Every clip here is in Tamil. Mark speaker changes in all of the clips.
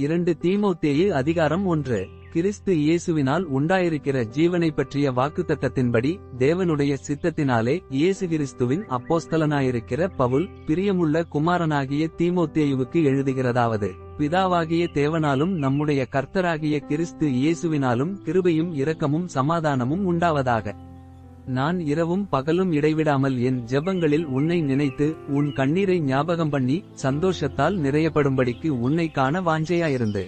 Speaker 1: 2 தீமோத்தேயு அதிகாரம் 1. கிறிஸ்து இயேசுவினால் உண்டாயிருக்கிற ஜீவனை பற்றிய வாக்குத்தத்தத்தின்படி தேவனுடைய சித்தத்தினாலே இயேசு கிறிஸ்துவின் அப்போஸ்தலனாயிருக்கிற பவுல் பிரியமுள்ள குமாரனாகிய தீமோத்தேயுவுக்கு எழுதுகிறதாவது: பிதாவாகிய தேவனாலும் நம்முடைய கர்த்தராகிய கிறிஸ்து இயேசுவினாலும் கிருபையும் இரக்கமும் சமாதானமும் உண்டாவதாக. நான் இரவும் பகலும் இடைவிடாமல் என் ஜெபங்களில் உன்னை நினைத்து உன் கண்ணீரை ஞாபகம் பண்ணி சந்தோஷத்தால் நிறையப்படும்படிக்கு உன்னை காண வாஞ்சையாயிருந்து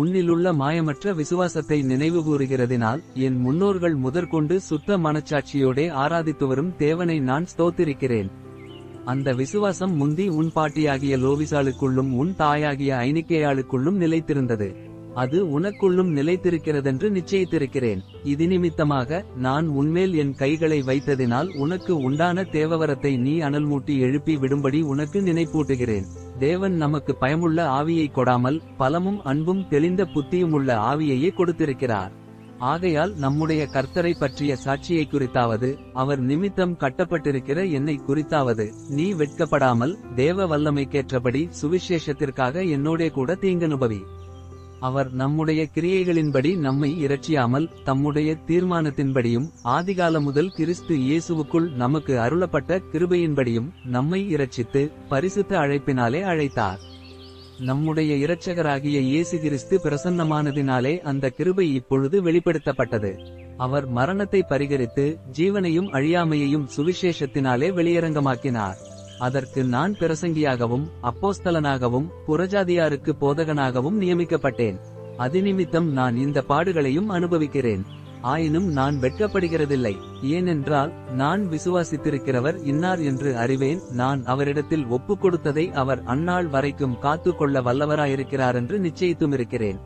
Speaker 1: உன்னிலுள்ள மாயமற்ற விசுவாசத்தை நினைவுகூறுகிறதினால் என் முன்னோர்கள் முதற்கொண்டு சுத்த மனச்சாட்சியோடே ஆராதித்துவரும் தேவனை நான் ஸ்தோத்திரிக்கிறேன். அந்த விசுவாசம் முந்தி உன் பாட்டியாகிய லோவிசாளுக்குள்ளும் உன் தாயாகிய ஐனிக்கேயாளுக்குள்ளும் நிலைத்திருந்தது. அது உனக்குள்ளும் நிலைத்திருக்கிறதென்று நிச்சயித்திருக்கிறேன். இது நிமித்தமாக நான் உன்மேல் என் கைகளை வைத்ததினால் உனக்கு உண்டான தேவவரத்தை நீ அனல்மூட்டி எழுப்பி விடும்படி உனக்கு நினைப்பூட்டுகிறேன். தேவன் நமக்கு பயமுள்ள ஆவியை கொடாமல் பலமும் அன்பும் தெளிந்த புத்தியுமுள்ள ஆவியையே கொடுத்திருக்கிறார். ஆகையால் நம்முடைய கர்த்தரை பற்றிய சாட்சியை குறித்தாவது அவர் நிமித்தம் கட்டப்பட்டிருக்கிற என்னை குறித்தாவது நீ வெட்கப்படாமல் தேவ வல்லமைக்கேற்றபடி சுவிசேஷத்திற்காக என்னோடே கூட தீங்கனுபவி. அவர் நம்முடைய கிரியைகளின்படி நம்மை இரட்சியாமல் தம்முடைய தீர்மானத்தின்படியும் ஆதிகால முதல் கிறிஸ்து இயேசுவுக்குள் நமக்கு அருளப்பட்ட கிருபையின்படியும் நம்மை இரட்சித்து பரிசுத்த அழைப்பினாலே அழைத்தார். நம்முடைய இரட்சகராகிய இயேசு கிறிஸ்து பிரசன்னமானதினாலே அந்த கிருபை இப்பொழுது வெளிப்படுத்தப்பட்டது. அவர் மரணத்தை பரிகரித்து ஜீவனையும் அழியாமையையும் சுவிசேஷத்தினாலே வெளியரங்கமாக்கினார். அதற்கு நான் பிரசங்கியாகவும் அப்போஸ்தலனாகவும் புறஜாதியாருக்கு போதகனாகவும் நியமிக்கப்பட்டேன். அதிநிமித்தம் நான் இந்த பாடுகளையும் அனுபவிக்கிறேன். ஆயினும் நான் வெட்கப்படுகிறதில்லை. ஏனென்றால் நான் விசுவாசித்திருக்கிறவர் இன்னார் என்று அறிவேன். நான் அவரிடத்தில் ஒப்புக் கொடுத்ததை அவர் அந்நாள் வரைக்கும் காத்து கொள்ள வல்லவராயிருக்கிறாரென்று நிச்சயித்துமிருக்கிறேன்.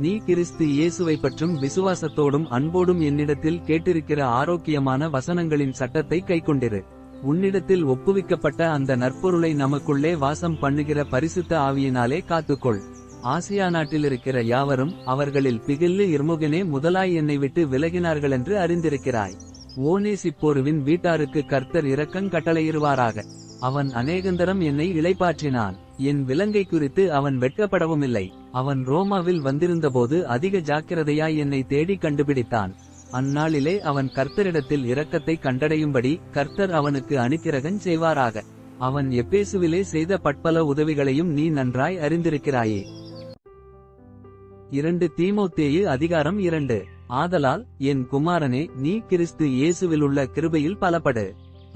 Speaker 1: நீ கிறிஸ்து இயேசுவை பற்றும் விசுவாசத்தோடும் அன்போடும் என்னிடத்தில் கேட்டிருக்கிற ஆரோக்கியமான வசனங்களின் சட்டத்தை கைக்கொண்டிரு. உன்னிடத்தில் ஒப்புவிக்கப்பட்ட அந்த நற்பொருளை நமக்குள்ளே வாசம் பண்ணுகிற பரிசுத்த ஆவியினாலே காத்துக்கொள். ஆசியா நாட்டிலிருக்கிற யாவரும் அவர்களில் பிகில்லு இர்முகனே முதலாய் என்னை விட்டு விலகினார்களென்று அறிந்திருக்கிறாய். ஓனேசிப்போருவின் வீட்டாருக்கு கர்த்தர் இரக்கங் கட்டளையிடுவாராக. அவன் அநேகந்தரம் என்னை இளைப்பாற்றினான். என் விலங்கை குறித்து அவன் வெட்கப்படவுமில்லை. அவன் ரோமாவில் வந்திருந்தபோது அதிக ஜாக்கிரதையாய் என்னை தேடி கண்டுபிடித்தான். அந்நாளிலே அவன் கர்த்தரிடத்தில் இரக்கத்தை கண்டடையும்படி கர்த்தர் அவனுக்கு அனுக்கிரகஞ் செய்வாராக. அவன் எப்பேசுவிலே செய்த பட்பல உதவிகளையும் நீ நன்றாய் அறிந்திருக்கிறாயே. 2 தீமோத்தேயு அதிகாரம் 2. ஆதலால் என் குமாரனே, நீ கிறிஸ்து இயேசுவிலுள்ள கிருபையில் பலப்படு.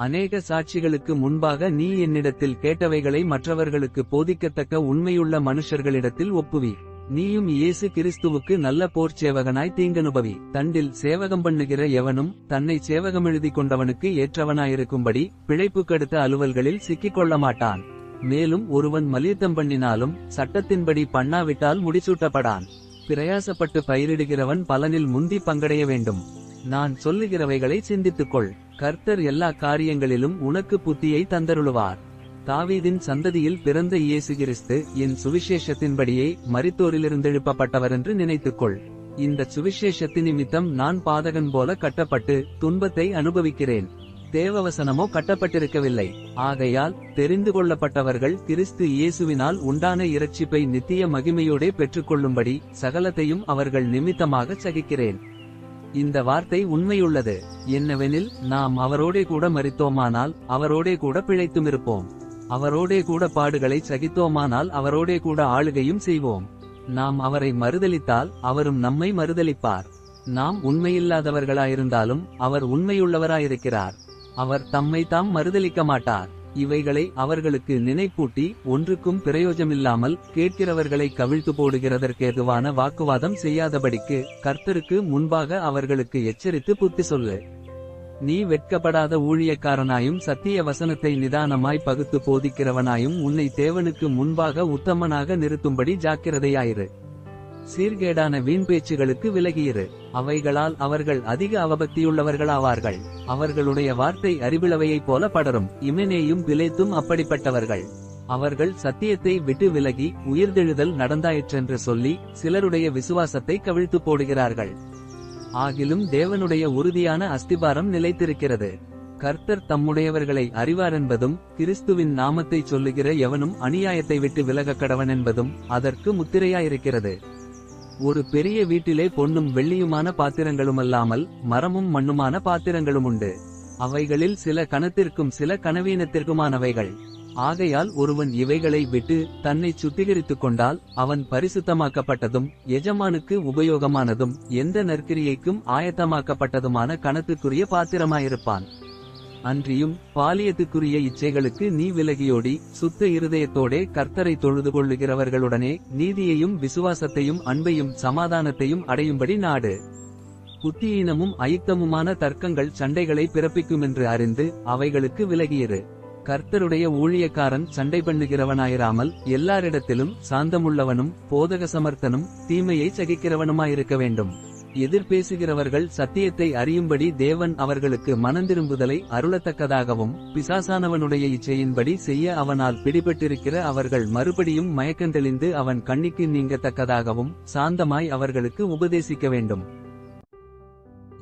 Speaker 1: அநேக சாட்சிகளுக்கு முன்பாக நீ என்னிடத்தில் கேட்டவைகளை மற்றவர்களுக்கு போதிக்கத்தக்க உண்மையுள்ள மனுஷர்களிடத்தில் ஒப்புவி. நீயும் இயேசு கிறிஸ்துவுக்கு நல்ல போர்ச்சேவகனாய் தீங்கனுபவி. தண்டில் சேவகம் பண்ணுகிற எவனும் தன்னை சேவகமெழுதி கொண்டவனுக்கு ஏற்றவனாயிருக்கும்படி பிழைப்புக்கடுத்த அலுவல்களில் சிக்கிக் கொள்ள மாட்டான். மேலும் ஒருவன் மலியுத்தம் பண்ணினாலும் சட்டத்தின்படி பண்ணாவிட்டால் முடிசூட்டப்படான். பிரயாசப்பட்டு பயிரிடுகிறவன் பலனில் முந்தி பங்கடைய வேண்டும். நான் சொல்லுகிறவைகளை சிந்தித்துக்கொள். கர்த்தர் எல்லா காரியங்களிலும் உனக்கு புத்தியை தந்தருளுவார். தாவீதின் சந்ததியில் பிறந்த இயேசு கிறிஸ்து என் சுவிசேஷத்தின்படியே மரித்தோரிலிருந்தெழுப்பப்பட்டவரென்று நினைத்துக்கொள். இந்த சுவிசேஷத்தின் நிமித்தம் நான் பாதகன் போல கட்டப்பட்டு துன்பத்தை அனுபவிக்கிறேன். தேவவசனமோ கட்டப்பட்டிருக்கவில்லை. ஆகையால் தெரிந்து கொள்ளப்பட்டவர்கள் கிறிஸ்து இயேசுவினால் உண்டான இரட்சிப்பை நித்திய மகிமையோடே பெற்றுக்கொள்ளும்படி சகலத்தையும் அவர்கள் நிமித்தமாக சகிக்கிறேன். இந்த வார்த்தை உண்மையுள்ளது. என்னவெனில், நாம் அவரோடே கூட மரித்தோமானால் அவரோடே கூட பிழைத்துமிருப்போம். அவரோடே கூட பாடுகளை சகித்தோமானால் அவரோடே கூட ஆளுகையும் செய்வோம். நாம் அவரை மறுதலித்தால் அவரும் நம்மை மறுதலிப்பார். நாம் உண்மையில்லாதவர்களாயிருந்தாலும் அவர் உண்மையுள்ளவராயிருக்கிறார். அவர் தம்மை தாம் மறுதலிக்க மாட்டார். இவைகளை அவர்களுக்கு நினைப்பூட்டி ஒன்றுக்கும் பிரயோஜமில்லாமல் கேட்கிறவர்களை கவிழ்த்து போடுகிறதற்கேதுவான வாக்குவாதம் செய்யாதபடிக்கு கர்த்தருக்கு முன்பாக அவர்களுக்கு எச்சரித்து புத்தி சொல்லு. நீ வெட்கப்படாத ஊழியக்காரனாயும் சத்திய வசனத்தை நிதானமாய் பகுத்து போதிக்கிறவனாயும் உன்னை தேவனுக்கு முன்பாக உத்தமனாக நிறுத்தும்படி ஜாக்கிரதையாயிரு. சீர்கேடான வீண் பேச்சுகளுக்கு விலகியிரு. அவைகளால் அவர்கள் அதிக அவபக்தியுள்ளவர்களாவார்கள். அவர்களுடைய வார்த்தை அறிவிழவையைப் போல படரும். இமெனேயும் பிலேத்தும் அப்படிப்பட்டவர்கள். அவர்கள் சத்தியத்தை விட்டு விலகி உயிர்த்தெழுதல் நடந்தாயிற்றென்று சொல்லி சிலருடைய விசுவாசத்தை கவிழ்த்து போடுகிறார்கள். ஆகிலும் தேவனுடைய உறுதியான அஸ்திபாரம் நிலைத்திருக்கிறது. கர்த்தர் தம்முடையவர்களை அறிவாரென்பதும் கிறிஸ்துவின் நாமத்தை சொல்லுகிற எவனும் அநியாயத்தை விட்டு விலகக் கடவனென்பதும் அதற்கு முத்திரையாயிருக்கிறது. ஒரு பெரிய வீட்டிலே பொன்னும் வெள்ளியுமான பாத்திரங்களுமல்லாமல் மரமும் மண்ணுமான பாத்திரங்களும் உண்டு. அவைகளில் சில கனத்திற்கும் சில கனவீனத்திற்குமானவைகள். ஆகையால் ஒருவன் இவைகளை விட்டு தன்னை சுத்திகரித்துக் கொண்டால் அவன் பரிசுத்தமாக்கப்பட்டதும் எஜமானுக்கு உபயோகமானதும் எந்த நற்கிரியைக்கும் ஆயத்தமாக்கப்பட்டதுமான கணத்துக்குரிய பாத்திரமாயிருப்பான். அன்றியும் பாலியத்துக்குரிய இச்சைகளுக்கு நீ விலகியோடி சுத்த இருதயத்தோடே கர்த்தரை தொழுது கொள்ளுகிறவர்களுடனே நீதியையும் விசுவாசத்தையும் அன்பையும் சமாதானத்தையும் அடையும்படி நாடு. புத்தியீனமும் அயுக்தமுமான தர்க்கங்கள் சண்டைகளை பிறப்பிக்குமென்று அறிந்து அவைகளுக்கு விலகியிரு. கர்த்தருடைய ஊழியக்காரன் சண்டை பண்ணுகிறவனாயிராமல் எல்லாரிடத்திலும் சாந்தமுள்ளவனும் போதக சமர்த்தனும் தீமையை சகிக்கிறவனுமாயிருக்க வேண்டும். எதிர்பேசுகிறவர்கள் சத்தியத்தை அறியும்படி தேவன் அவர்களுக்கு மனந்திரும்புதலை அருளத்தக்கதாகவும் பிசாசானவனுடைய இச்சையின்படி செய்ய அவனால் பிடிபட்டிருக்கிற அவர்கள் மறுபடியும் மயக்கந்தெளிந்து அவன் கண்ணிக்கு நீங்கத்தக்கதாகவும் சாந்தமாய் அவர்களுக்கு உபதேசிக்க வேண்டும்.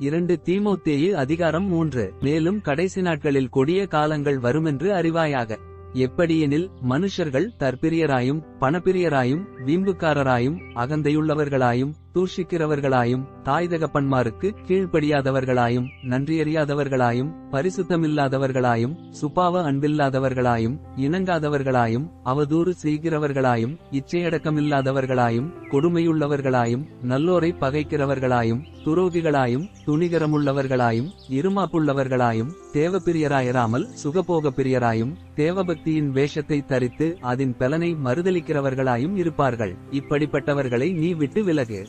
Speaker 1: 2 தீமோத்தேயு அதிகாரம் 3. மேலும் கடைசி நாட்களில் கொடிய காலங்கள் வருமென்று அறிவாயாக. எப்படியெனில் மனுஷர்கள் தற்பிரியராயும் பணப்பிரியராயும் வீம்புக்காரராயும் அகந்தையுள்ளவர்களாயும் தூஷிக்கிறவர்களாயும் தாய் தகப்பன்மாருக்கு கீழ்ப்படியாதவர்களாயும் நன்றியறியாதவர்களாயும் பரிசுத்தமில்லாதவர்களாயும் சுபாவ அன்பில்லாதவர்களாயும் இணங்காதவர்களாயும் அவதூறு செய்கிறவர்களாயும் இச்சையடக்கமில்லாதவர்களாயும் கொடுமையுள்ளவர்களாயும் நல்லோரை பகைக்கிறவர்களாயும் துரோகிகளாயும் துணிகரமுள்ளவர்களாயும் இருமாப்புள்ளவர்களாயும் தேவப்பிரியராயிராமல் சுகபோக பிரியராயும் தேவபக்தியின் வேஷத்தை தரித்து அதன் பலனை மறுதலிக்கிறவர்களாயும் இருப்பார்கள். இப்படிப்பட்டவர்களை நீ விட்டு விலகு.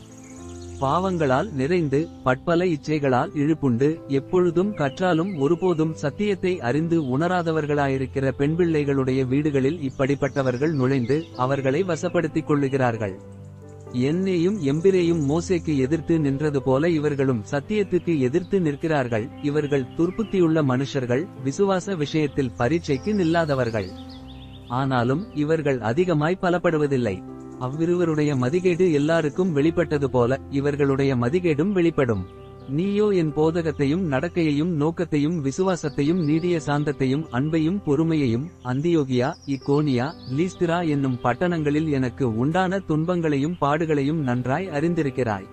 Speaker 1: பாவங்களால் நிறைந்து பற்பல இச்சைகளால் இழுப்புண்டு எப்பொழுதும் கற்றாலும் ஒருபோதும் சத்தியத்தை அறிந்து உணராதவர்களாயிருக்கிற பெண்பிள்ளைகளுடைய வீடுகளில் இப்படிப்பட்டவர்கள் நுழைந்து அவர்களை வசப்படுத்திக் கொள்ளுகிறார்கள். என்னையும் எம்பிரேயும் மோசேக்கு எதிர்த்து நின்றது போல இவர்களும் சத்தியத்துக்கு எதிர்த்து நிற்கிறார்கள். இவர்கள் துர்ப்புத்தியுள்ள மனுஷர்கள், விசுவாச விஷயத்தில் பரீட்சைக்கு நில்லாதவர்கள். ஆனாலும் இவர்கள் அதிகமாய் பலப்படுவதில்லை. அவ்விருவருடைய மதிகேடு எல்லாருக்கும் வெளிப்பட்டது போல இவர்களுடைய மதிகேடும் வெளிப்படும். நீயோ என் போதகத்தையும் நடக்கையையும் நோக்கத்தையும் விசுவாசத்தையும் நீடிய சாந்தத்தையும் அன்பையும் பொறுமையையும் அந்தியோகியா இக்கோனியா லீஸ்திரா என்னும் பட்டணங்களில் எனக்கு உண்டான துன்பங்களையும் பாடுகளையும் நன்றாய் அறிந்திருக்கிறாய்.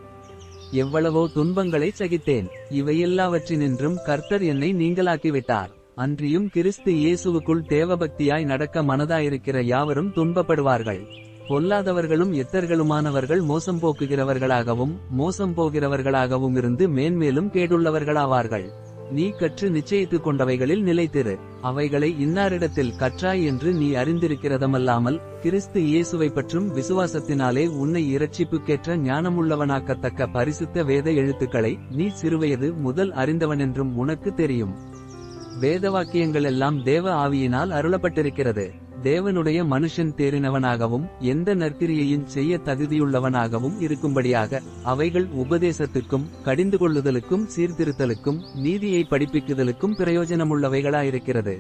Speaker 1: எவ்வளவோ துன்பங்களை சகித்தேன். இவையெல்லாவற்றினின்றும் கர்த்தர் என்னை நீங்களாக்கிவிட்டார். அன்றியும் கிறிஸ்து இயேசுவுக்குள் தேவபக்தியாய் நடக்க மனதாயிருக்கிற யாவரும் துன்பப்படுவார்கள். பொல்லாதவர்களும் எத்தர்களுமானவர்கள் மோசம் போக்குகிறவர்களாகவும் மோசம் போகிறவர்களாகவும் இருந்து மேன்மேலும் கேடுள்ளவர்களாவார்கள். நீ கற்று நிச்சயித்துக் கொண்டவைகளில் நிலைத்திரு. அவைகளை இன்னாரிடத்தில் கற்றாய் என்று நீ அறிந்திருக்கிறதமல்லாமல் கிறிஸ்து இயேசுவை பற்றும் விசுவாசத்தினாலே உன்னை இரட்சிப்புக்கேற்ற ஞானமுள்ளவனாக்கத்தக்க பரிசுத்த வேத எழுத்துக்களை நீ சிறுவயது முதல் அறிந்தவனென்றும் உனக்கு தெரியும். வேதவாக்கியங்களெல்லாம் தேவ ஆவியினால் அருளப்பட்டிருக்கிறது. தேவனுடைய மனுஷன் தேறினவனாகவும் எந்த நற்கிரியையும் செய்ய தகுதியுள்ளவனாகவும் இருக்கும்படியாக அவைகள் உபதேசத்துக்கும் கடிந்து கொள்ளுதலுக்கும் சீர்திருத்தலுக்கும் நீதியை படிப்பிக்குதலுக்கும் பிரயோஜனமுள்ளவைகளாயிருக்கிறது.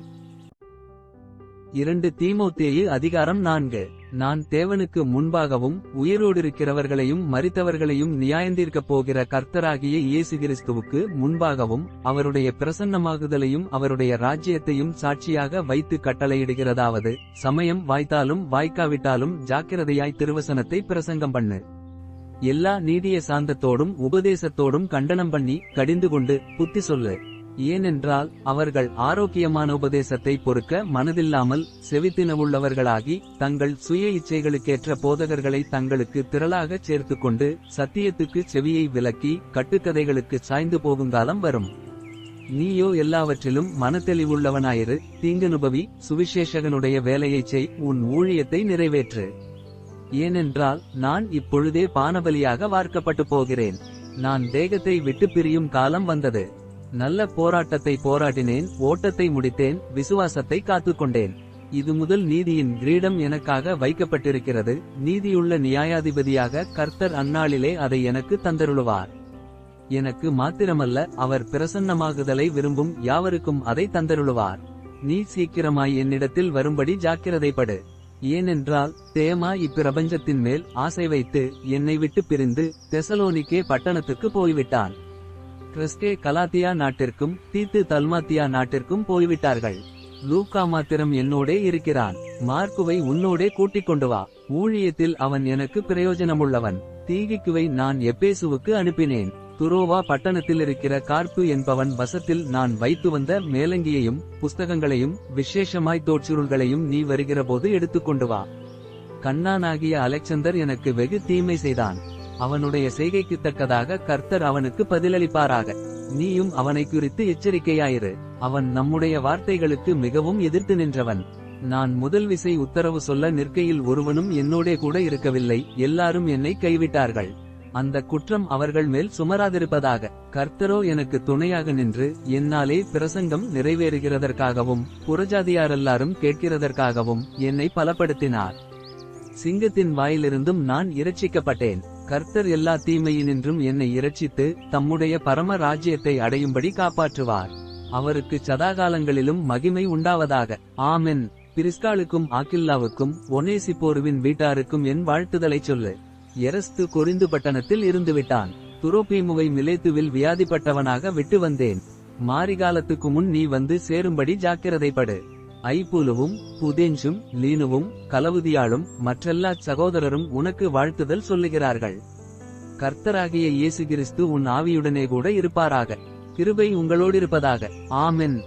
Speaker 1: 2 தீமோத்தேயு அதிகாரம் 4. நான் தேவனுக்கு முன்பாகவும் உயிரோடிருக்கிறவர்களையும் மரித்தவர்களையும் நியாயந்தீர்க்கப் போகிற கர்த்தராகிய இயேசு கிறிஸ்துவுக்கு முன்பாகவும் அவருடைய பிரசன்னமாகுதலையும் அவருடைய ராஜ்யத்தையும் சாட்சியாக வைத்து கட்டளையிடுகிறதாவது, சமயம் வாய்த்தாலும் வாய்க்காவிட்டாலும் ஜாக்கிரதையாய் திருவசனத்தை பிரசங்கம் பண்ணு. எல்லா நீடிய சாந்தத்தோடும் உபதேசத்தோடும் கண்டனம் பண்ணி கடிந்து கொண்டு புத்தி சொல்லு. ஏனென்றால் அவர்கள் ஆரோக்கியமான உபதேசத்தை பொறுக்க மனதில்லாமல் செவித்தினவுள்ளவர்களாகி தங்கள் சுய இச்சைகளுக்கேற்ற போதகர்களை தங்களுக்கு திரளாகச் சேர்த்துக்கொண்டு சத்தியத்துக்கு செவியை விலக்கி கட்டுக்கதைகளுக்கு சாய்ந்து போகுங்காலம் வரும். நீயோ எல்லாவற்றிலும் மனத்தெளிவுள்ளவனாயிரு. தீங்கனுபவி சுவிசேஷகனுடைய வேலையைச் செய். உன் ஊழியத்தை நிறைவேற்று. ஏனென்றால் நான் இப்பொழுதே பானபலியாக வார்க்கப்பட்டு போகிறேன். நான் தேகத்தை விட்டு பிரியும் காலம் வந்தது. நல்ல போராட்டத்தை போராடினேன், ஓட்டத்தை முடித்தேன், விசுவாசத்தை காத்துக்கொண்டேன். இது முதல் நீதியின் கிரீடம் எனக்காக வைக்கப்பட்டிருக்கிறது. நீதியுள்ள நியாயாதிபதியாக கர்த்தர் அந்நாளிலே அதை எனக்கு தந்தருளுவார். எனக்கு மாத்திரமல்ல, அவர் பிரசன்னமாகுதலை விரும்பும் யாவருக்கும் அதை தந்தருளுவார். நீ சீக்கிரமாய் என்னிடத்தில் வரும்படி ஜாக்கிரதைப்படு. ஏனென்றால் தேமா இப்பிரபஞ்சத்தின் மேல் ஆசை வைத்து என்னை விட்டு பிரிந்து தெசலோனிக்கே பட்டணத்துக்கு போய்விட்டான். கிறிஸ்டே கலாத்தியா நாட்டிற்கும் தீத்து தல்மாத்தியா நாட்டிற்கும் போய்விட்டார்கள். லூக்கா மாத்திரம் என்னோடே இருக்கிறான். மார்க்குவை உன்னோடே கூட்டிக் கொண்டு வா. ஊழியத்தில் அவன் எனக்கு பிரயோஜனமுள்ளவன். தீகிக்குவை நான் எப்பேசுவுக்கு அனுப்பினேன். துரோவா பட்டணத்தில் இருக்கிற கார்ப்பு என்பவன் வசத்தில் நான் வைத்து வந்த மேலங்கியையும் புஸ்தகங்களையும் விசேஷமாய் தோற்றுருள்களையும் நீ வருகிறபோது எடுத்துக்கொண்டு வா. கண்ணானாகிய அலெக்சந்தர் எனக்கு வெகு தீமை செய்தான். அவனுடைய செய்கைக்கு தக்கதாக கர்த்தர் அவனுக்கு பதிலளிப்பாராக. நீயும் அவனை குறித்து எச்சரிக்கையாயிரு. அவன் நம்முடைய வார்த்தைகளுக்கு மிகவும் எதிர்த்து நின்றவன். நான் முதல் விசை உத்தரவு சொல்ல நிற்கையில் ஒருவனும் என்னோடே கூட இருக்கவில்லை. எல்லாரும் என்னை கைவிட்டார்கள். அந்த குற்றம் அவர்கள் மேல் சுமராதிருப்பதாக. கர்த்தரோ எனக்கு துணையாக நின்று என்னாலே பிரசங்கம் நிறைவேறுகிறதற்காகவும் புறஜாதியாரெல்லாரும் கேட்கிறதற்காகவும் என்னை பலப்படுத்தினார். சிங்கத்தின் வாயிலிருந்தும் நான் இரட்சிக்கப்பட்டேன். கர்த்தர் எல்லா தீமையினின்றும் என்னை இரட்சித்து தம்முடைய பரம ராஜ்யத்தை அடையும்படி காப்பாற்றுவார். அவருக்கு சதாகாலங்களிலும் மகிமை உண்டாவதாக. ஆமென். பிரிஸ்காளுக்கும் ஆக்கில்லாவுக்கும் ஒனேசிப்போருவின் வீட்டாருக்கும் என் வாழ்த்துதலை சொல்லு. எரஸ்து கொரிந்து பட்டணத்தில் இருந்துவிட்டான். துரோபீமுவை மிலேத்துவில் வியாதிப்பட்டவனாக விட்டு வந்தேன். மாரிகாலத்துக்கு முன் நீ வந்து சேரும்படி ஜாக்கிரதைப்படு. ஐபூலுவும் புதேஞ்சும் லீனுவும் கலவுதியாளும் மற்றெல்லா சகோதரரும் உனக்கு வாழ்த்துதல் சொல்லுகிறார்கள். கர்த்தராகிய இயேசு கிறிஸ்து உன் ஆவியுடனே கூட இருப்பாராக. கிருபை உங்களோடிருப்பதாக. ஆமென்.